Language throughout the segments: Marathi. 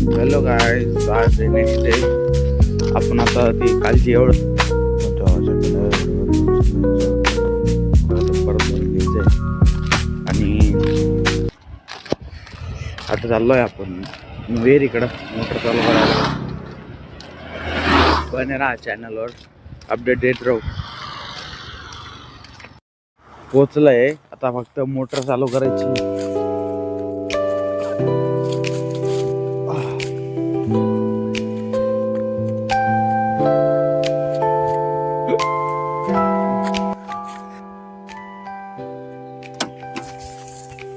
हॅलो गाईज, आज नेक्स्ट डे. आपण आता ती कालची एवढं परत घ्यायचंय आणि आता चाललोय आपण वेरीकडं मोटर चालू करायला. पण राहा चॅनलवर अपडेट देत राहू. पोचलंय, आता फक्त मोटर चालू करायची.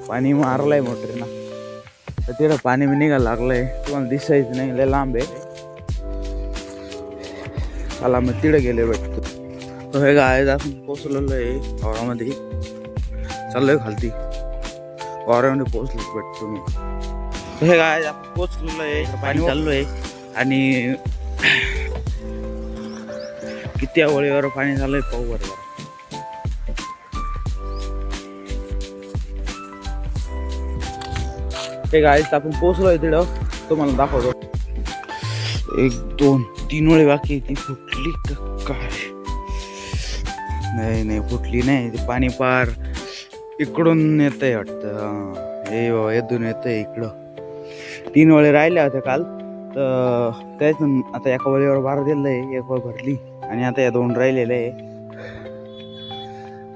पाणी मारलंय मोटरीनं, तर तिथं पाणी बी निघायला लागलंय. तुम्हाला दिसायचं नाही, लय लांब आहे. चला मग तिकडे गेले भेटतो. तो हे गाय आपण पोचलेलो आहे वावरामध्ये. चाललोय खालती वावरामध्ये पोचलो भेटतो मी. तो हे गाय आपण पोचलेलो आहे, पाणी चाललोय आणि किती वळीवर पाणी झालंय पाहू बरं. हे गाईस आपण पोचलोय तिथं, तुम्हाला दाखवतो. 1 2 3 वेळे बाकी. ती फुटली काय? नाही फुटली नाही. ते पाणी पार इकडून येतंय वाटतं. हे येथून येतंय इकडं. 3 वेळे राहिल्या होत्या काल, तर त्याच आता एका वेळेवर 12 दिलंय, एक वेळ भरली आणि आता या 2 राहिलेले आहे.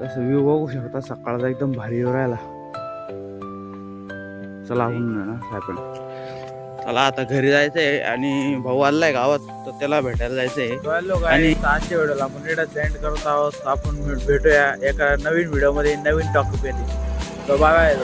तसं व्ह्यू बघू शकता सकाळचा, एकदम भारी राहिला. चला आपण चला आता घरी जायचंय आणि भाऊ आलाय गावात, तर त्याला भेटायला जायचंय. आणि आजच्या व्हिडिओला आपण इथं एंड करत आहोत. आपण भेटूया एका नवीन व्हिडिओ मध्ये, नवीन टॉपिक मध्ये. तर बाय.